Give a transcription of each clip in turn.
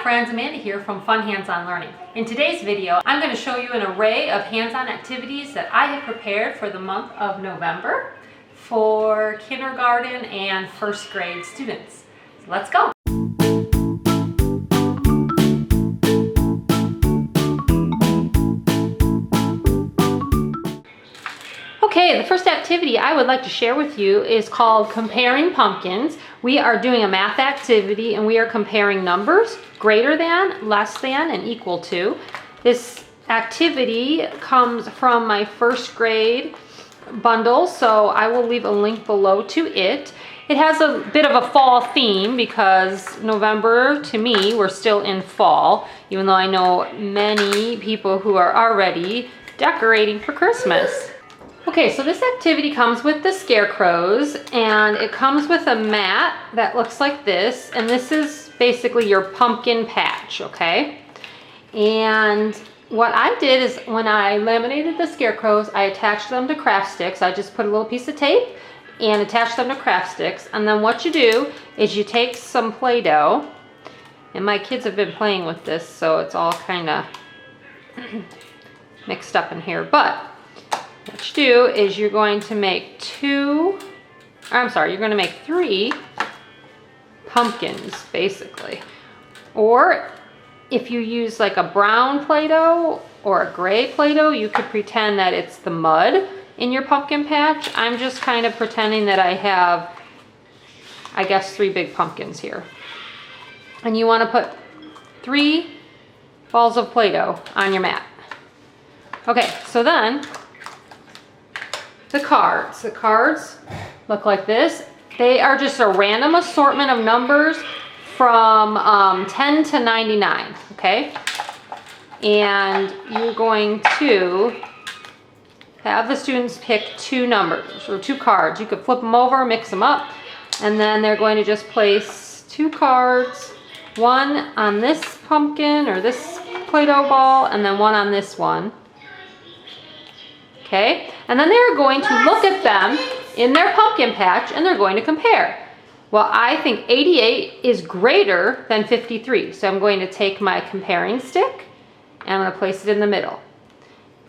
friends, Amanda here from Fun Hands-On Learning. In today's video, I'm going to show you an array of hands-on activities that I have prepared for the month of November for kindergarten and first grade students. So let's go! Okay, the first activity I would like to share with you is called Comparing Pumpkins. We are doing a math activity and we are comparing numbers greater than, less than, and equal to. This activity comes from my first grade bundle, so I will leave a link below to it. It has a bit of a fall theme because November, to me, we're still in fall, even though I know many people who are already decorating for Christmas. Okay, so this activity comes with the scarecrows, and it comes with a mat that looks like this, and this is basically your pumpkin patch, okay? And what I did is when I laminated the scarecrows, I attached them to craft sticks. I just put a little piece of tape and attached them to craft sticks, and then what you do is you take some Play-Doh, and my kids have been playing with this, so it's all kind of mixed up in here, but what you do is you're going to make you're going to make 3 pumpkins, basically. Or if you use like a brown Play-Doh or a gray Play-Doh, you could pretend that it's the mud in your pumpkin patch. I'm just kind of pretending that I have, I guess, 3 big pumpkins here. And you want to put 3 balls of Play-Doh on your mat. Okay, so then the cards look like this. They are just a random assortment of numbers from 10 to 99, okay? And you're going to have the students pick 2 numbers or 2 cards. You could flip them over, mix them up, and then they're going to just place 2 cards, one on this pumpkin or this Play-Doh ball, and then one on this one. Okay, and then they're going to look at them in their pumpkin patch and they're going to compare. Well, I think 88 is greater than 53, so I'm going to take my comparing stick and I'm going to place it in the middle.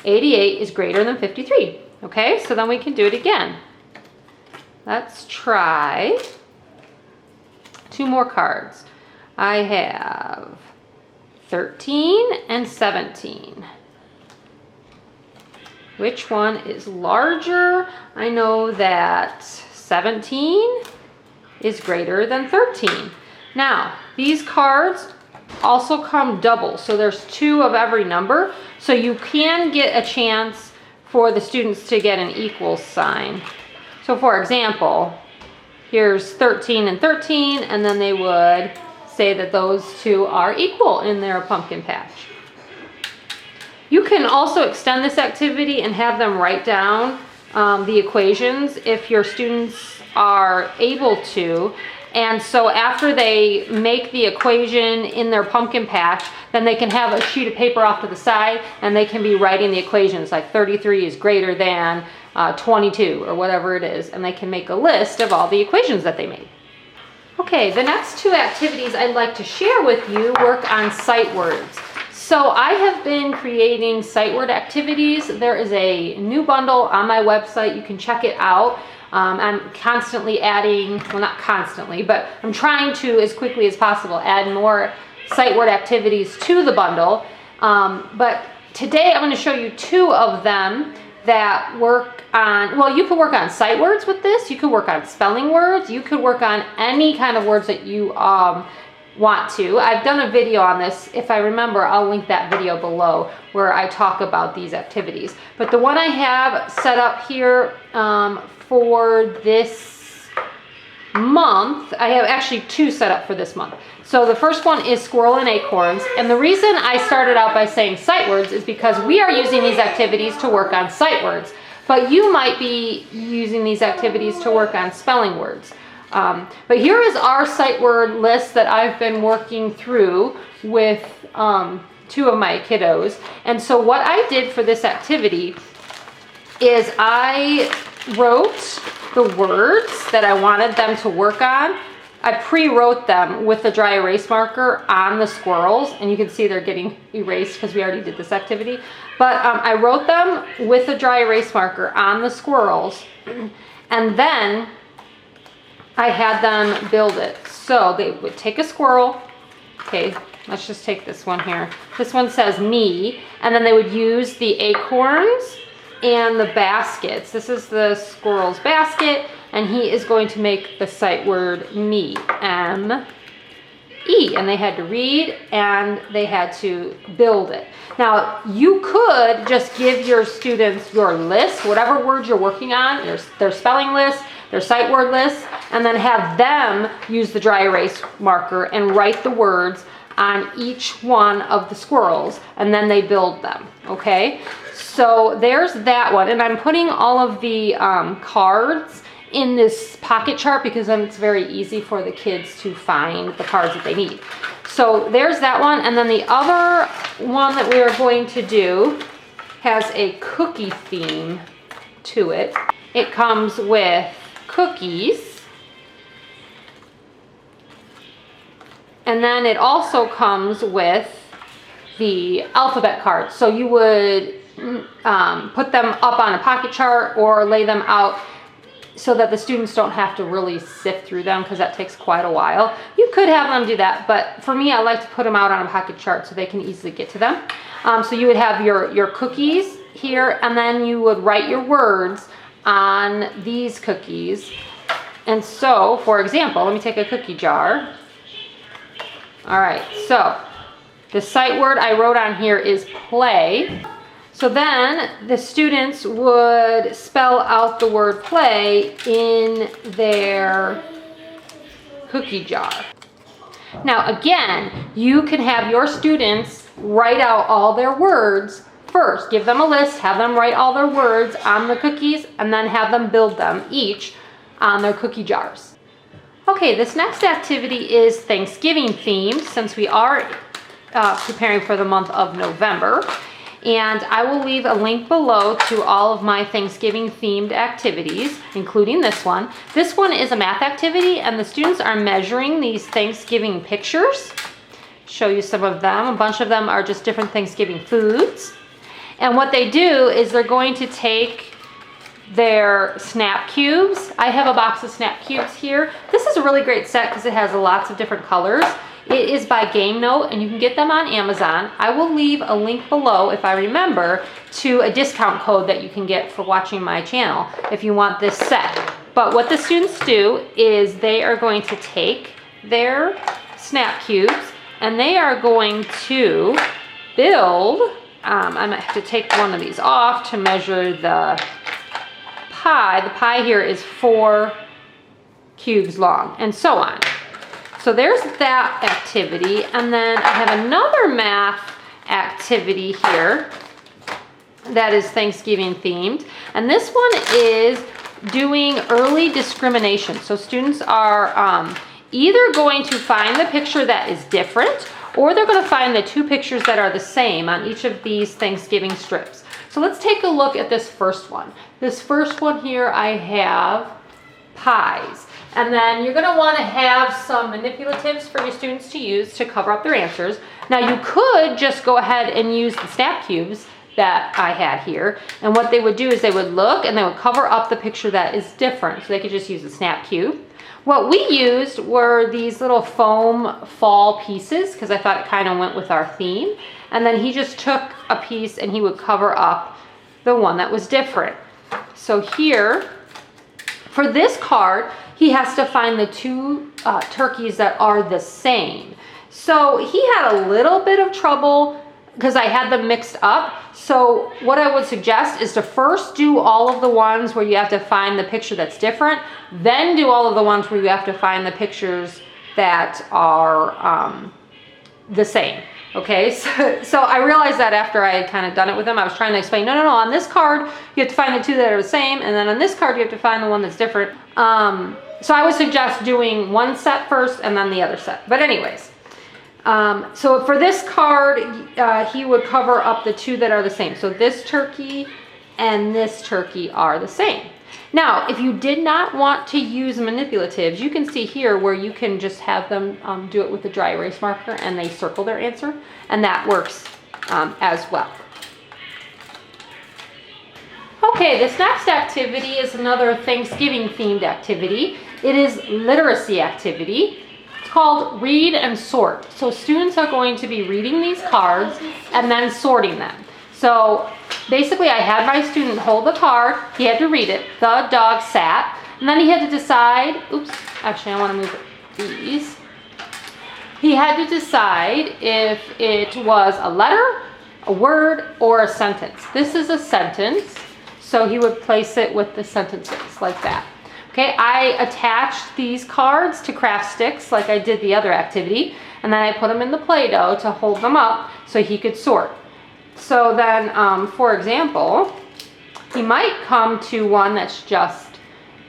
88 is greater than 53. Okay, so then we can do it again. Let's try 2 more cards. I have 13 and 17. Which one is larger? I know that 17 is greater than 13. Now, these cards also come double, so there's 2 of every number, so you can get a chance for the students to get an equal sign. So for example, here's 13 and 13, and then they would say that those 2 are equal in their pumpkin patch. You can also extend this activity and have them write down the equations if your students are able to. And so after they make the equation in their pumpkin patch, then they can have a sheet of paper off to the side and they can be writing the equations like 33 is greater than 22 or whatever it is. And they can make a list of all the equations that they made. Okay, the next 2 activities I'd like to share with you work on sight words. So I have been creating sight word activities. There is a new bundle on my website. You can check it out. I'm constantly adding, well, not constantly, but I'm trying to, as quickly as possible, add more sight word activities to the bundle. But today I'm going to show you 2 of them that work on, well, you could work on sight words with this. You could work on spelling words. You could work on any kind of words that you want to. I've done a video on this. If I remember, I'll link that video below where I talk about these activities. But the one I have set up here for this month, I have actually 2 set up for this month. So the first one is Squirrel and Acorns. And the reason I started out by saying sight words is because we are using these activities to work on sight words. But you might be using these activities to work on spelling words. But here is our sight word list that I've been working through with 2 of my kiddos. And so what I did for this activity is I wrote the words that I wanted them to work on I pre-wrote them with the dry erase marker on the squirrels, and you can see they're getting erased because we already did this activity. But I wrote them with a dry erase marker on the squirrels, and then I had them build it. So they would take a squirrel. Okay, let's just take this one here. This one says me, and then they would use the acorns and the baskets. This is the squirrel's basket, and he is going to make the sight word me, M-E, and they had to read and they had to build it. Now, you could just give your students your list, whatever words you're working on, their spelling list, their sight word list, and then have them use the dry erase marker and write the words on each one of the squirrels, and then they build them, okay? So there's that one, and I'm putting all of the cards in this pocket chart because then it's very easy for the kids to find the cards that they need. So there's that one, and then the other one that we are going to do has a cookie theme to it. It comes with cookies, and then it also comes with the alphabet cards. So you would put them up on a pocket chart or lay them out so that the students don't have to really sift through them because that takes quite a while. You could have them do that, but for me, I like to put them out on a pocket chart so they can easily get to them. So you would have your cookies here, and then you would write your words on these cookies. And so, for example, let me take a cookie jar. All right, so the sight word I wrote on here is play. So then the students would spell out the word play in their cookie jar. Now again, you can have your students write out all their words first. Give them a list, have them write all their words on the cookies, and then have them build them each on their cookie jars. Okay, this next activity is Thanksgiving themed since we are preparing for the month of November. And I will leave a link below to all of my Thanksgiving themed activities, including this one. This one is a math activity, and the students are measuring these Thanksgiving pictures. Show you some of them. A bunch of them are just different Thanksgiving foods. And what they do is they're going to take their snap cubes. I have a box of snap cubes here. This is a really great set because it has lots of different colors. It is by Gamenote, and you can get them on Amazon. I will leave a link below, if I remember, to a discount code that you can get for watching my channel if you want this set. But what the students do is they are going to take their snap cubes and they are going to build, I might have to take one of these off to measure the pie. The pie here is 4 cubes long, and so on. So there's that activity, and then I have another math activity here that is Thanksgiving themed, and this one is doing early discrimination. So students are either going to find the picture that is different, or they're going to find the 2 pictures that are the same on each of these Thanksgiving strips. So let's take a look at this first one. This first one here, I have pies. And then you're going to want to have some manipulatives for your students to use to cover up their answers. Now you could just go ahead and use the snap cubes that I had here. And what they would do is they would look and they would cover up the picture that is different. So they could just use the snap cube. What we used were these little foam fall pieces because I thought it kind of went with our theme. And then he just took a piece and he would cover up the one that was different. So here, for this card, he has to find the 2 turkeys that are the same. So he had a little bit of trouble because I had them mixed up. So what I would suggest is to first do all of the ones where you have to find the picture that's different, then do all of the ones where you have to find the pictures that are the same. Okay, so I realized that after I had kind of done it with them, I was trying to explain, no, on this card, you have to find the 2 that are the same, and then on this card, you have to find the one that's different. So I would suggest doing one set first and then the other set. But anyways, so for this card, he would cover up the 2 that are the same. So this turkey and this turkey are the same. Now, if you did not want to use manipulatives, you can see here where you can just have them do it with a dry erase marker and they circle their answer, and that works as well. Okay, this next activity is another Thanksgiving themed activity. It is literacy activity. It's called read and sort. So students are going to be reading these cards and then sorting them. So basically I had my student hold the card, he had to read it, the dog sat, and then he had to decide, oops, actually I want to move these. He had to decide if it was a letter, a word, or a sentence. This is a sentence, so he would place it with the sentences like that. Okay, I attached these cards to craft sticks like I did the other activity, and then I put them in the Play-Doh to hold them up so he could sort. So then, for example, he might come to one that's just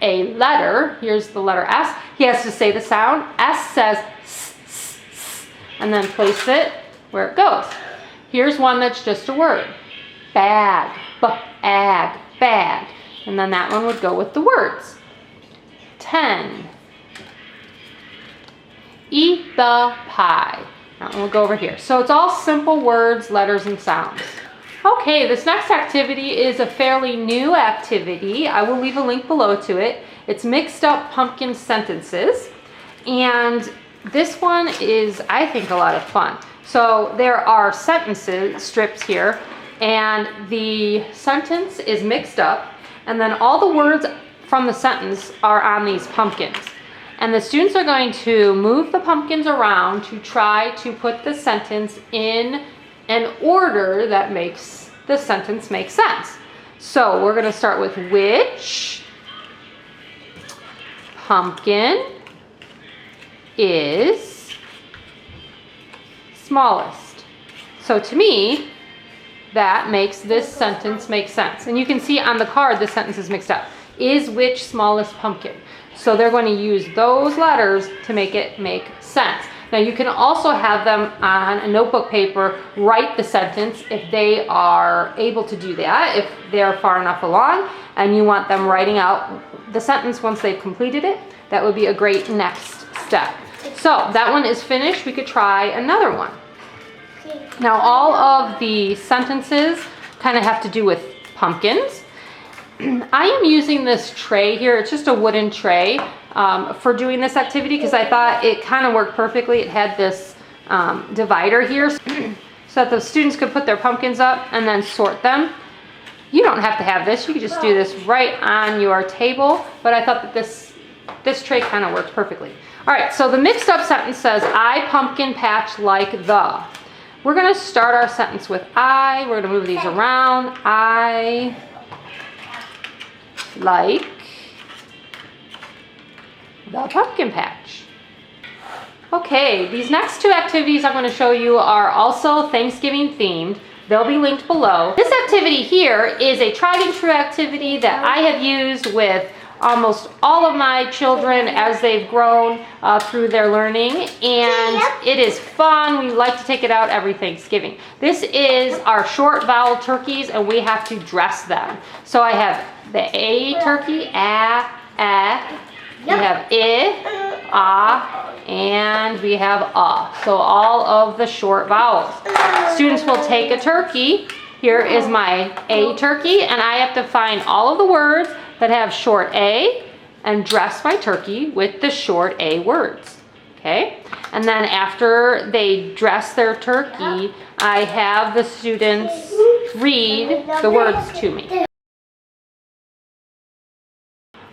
a letter. Here's the letter S. He has to say the sound. S says s, s, s, and then place it where it goes. Here's one that's just a word. Bag, b-ag, bag. And then that one would go with the words. 10. Eat the pie. That one will go over here. So it's all simple words, letters, and sounds. Okay, this next activity is a fairly new activity. I will leave a link below to it. It's mixed up pumpkin sentences. And this one is, I think, a lot of fun. So there are sentences, strips here, and the sentence is mixed up, and then all the words from the sentence are on these pumpkins. And the students are going to move the pumpkins around to try to put the sentence in an order that makes the sentence make sense. So we're going to start with which pumpkin is smallest. So to me, that makes this sentence make sense. And you can see on the card the sentence is mixed up. Is which smallest pumpkin? So they're going to use those letters to make it make sense. Now you can also have them on a notebook paper write the sentence if they are able to do that, if they're far enough along and you want them writing out the sentence once they've completed it. That would be a great next step. So that one is finished. We could try another one. Now all of the sentences kind of have to do with pumpkins. I am using this tray here. It's just a wooden tray for doing this activity because I thought it kind of worked perfectly. It had this divider here so that the students could put their pumpkins up and then sort them. You don't have to have this. You could just do this right on your table, but I thought that this tray kind of worked perfectly. All right, so the mixed up sentence says, I pumpkin patch like the. We're going to start our sentence with I. We're going to move these around. I like the pumpkin patch. Okay, these next two activities I'm going to show you are also Thanksgiving themed. They'll be linked below. This activity here is a tried and true activity that I have used with almost all of my children as they've grown through their learning, and it is fun. We like to take it out every Thanksgiving. This is our short vowel turkeys, and we have to dress them. So I have the A turkey, a, we have I, and we have So all of the short vowels. Students will take a turkey. Here is my A turkey, and I have to find all of the words that have short A and dress my turkey with the short A words. Okay? And then after they dress their turkey, I have the students read the words to me.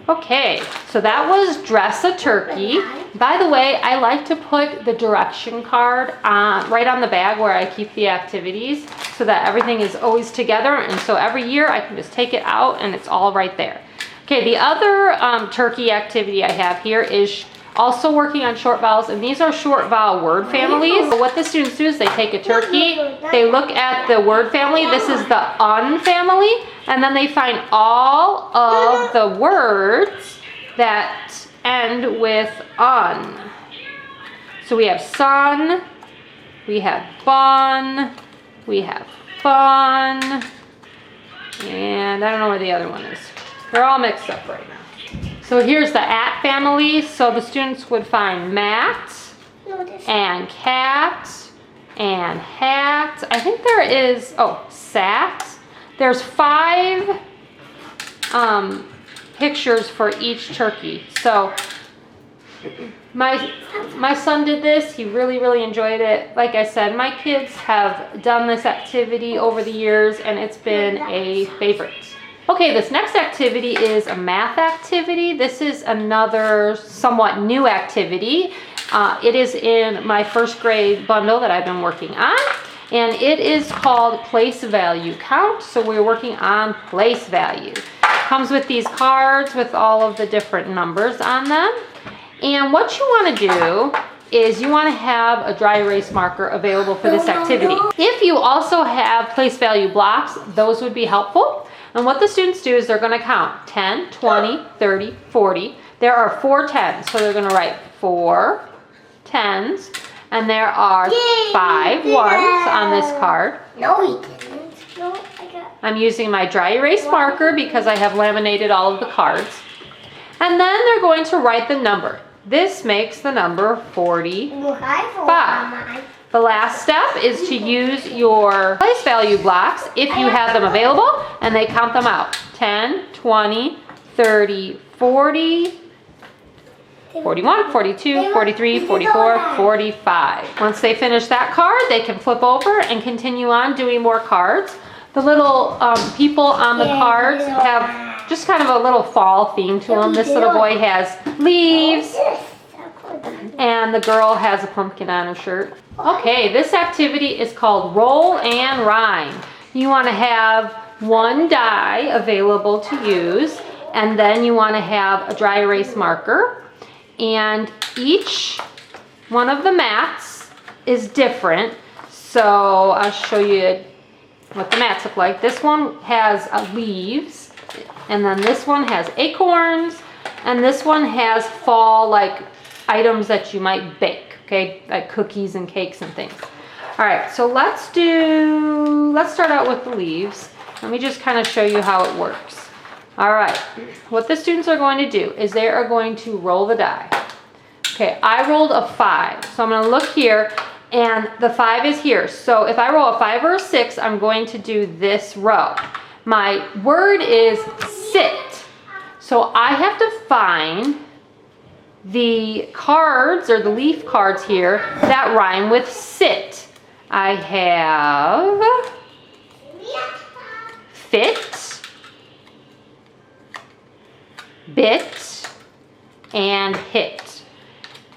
Okay, so that was dress a turkey. By the way, I like to put the direction card right on the bag where I keep the activities so that everything is always together, and so every year I can just take it out and it's all right there. Okay, the other turkey activity I have here is also working on short vowels, and these are short vowel word families. So what the students do is they take a turkey, they look at the word family. This is the un family, and then they find all of the words that end with un. So we have sun, we have bun, we have fun, and I don't know where the other one is. They're all mixed up right now. So here's the at family. So the students would find mat and cat and hat. I think there is, oh, sat. There's 5 pictures for each turkey. So my son did this. He really enjoyed it. Like I said, my kids have done this activity over the years and it's been a favorite. Okay, this next activity is a math activity. This is another somewhat new activity. It is in my first grade bundle that I've been working on, and it is called place value count. So we're working on place value. Comes with these cards with all of the different numbers on them. And what you want to do is you want to have a dry erase marker available for this activity. If you also have place value blocks, those would be helpful. And what the students do is they're going to count 10, 20, 30, 40. There are 4 10s, so they're going to write 4 10s. And there are 5 1s on this card. No, he didn't. No, I got. I'm using my dry erase marker because I have laminated all of the cards. And then they're going to write the number. This makes the number 45. The last step is to use your place value blocks if you have them available, and they count them out. 10, 20, 30, 40, 41, 42, 43, 44, 45. Once they finish that card, they can flip over and continue on doing more cards. The little people on the cards have just kind of a little fall theme to them. This little boy has leaves, and the girl has a pumpkin on her shirt. Okay, this activity is called roll and rhyme. You want to have 1 die available to use, and then you want to have a dry erase marker. And each one of the mats is different. So I'll show you what the mats look like. This one has leaves, and then this one has acorns, and this one has fall like items that you might bake, okay, like cookies and cakes and things. All right, so let's start out with the leaves. Let me just kind of show you how it works. All right, what the students are going to do is they are going to roll the die. Okay, I rolled a 5, so I'm going to look here, and the 5 is here. So if I roll a 5 or a 6, I'm going to do this row. My word is sit, so I have to find the cards or the leaf cards here that rhyme with sit. I have fit, bit, and hit.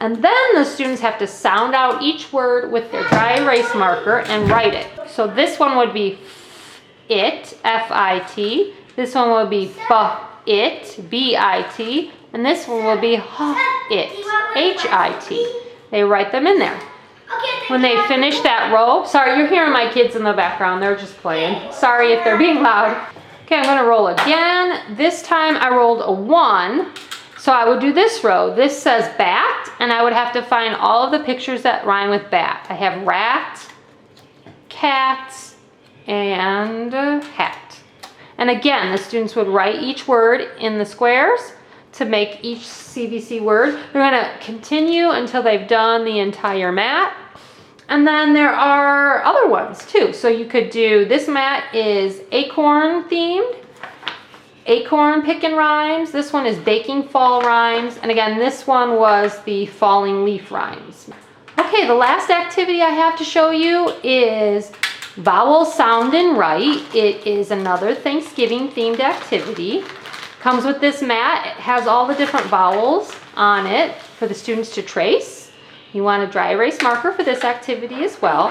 And then the students have to sound out each word with their dry erase marker and write it. So this one would be it, F-I-T. This one would be it, B-I-T. And this one will be it, H-I-T. They write them in there. When they finish that row, sorry, you're hearing my kids in the background. They're just playing. Sorry if they're being loud. Okay, I'm going to roll again. This time I rolled a 1. So I would do this row. This says bat, and I would have to find all of the pictures that rhyme with bat. I have rat, cat, and hat. And again, the students would write each word in the squares to make each CVC word. They're going to continue until they've done the entire mat. And then there are other ones too. So you could do, this mat is acorn themed. Acorn pickin' rhymes. This one is baking fall rhymes. And again, this one was the falling leaf rhymes. Okay, the last activity I have to show you is vowel sound and write. It is another Thanksgiving themed activity. Comes with this mat. It has all the different vowels on it for the students to trace. You want a dry erase marker for this activity as well.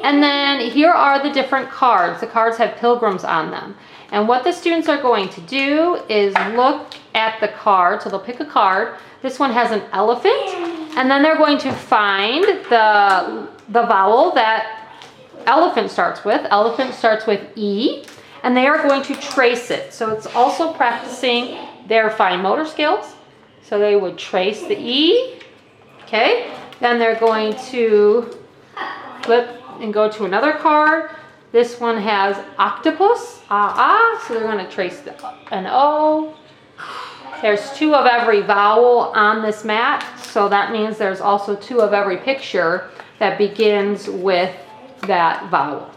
And then here are the different cards. The cards have pilgrims on them. And what the students are going to do is look at the card. So they'll pick a card. This one has an elephant. And then they're going to find the vowel that elephant starts with. Elephant starts with E. And they are going to trace it. So it's also practicing their fine motor skills. So they would trace the E. Okay. Then they're going to flip and go to another card. This one has octopus, so they're going to trace an O. There's 2 of every vowel on this mat, so that means there's also 2 of every picture that begins with that vowel.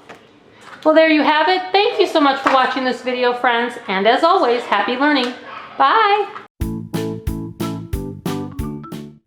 Well, there you have it. Thank you so much for watching this video, friends, and as always, happy learning. Bye!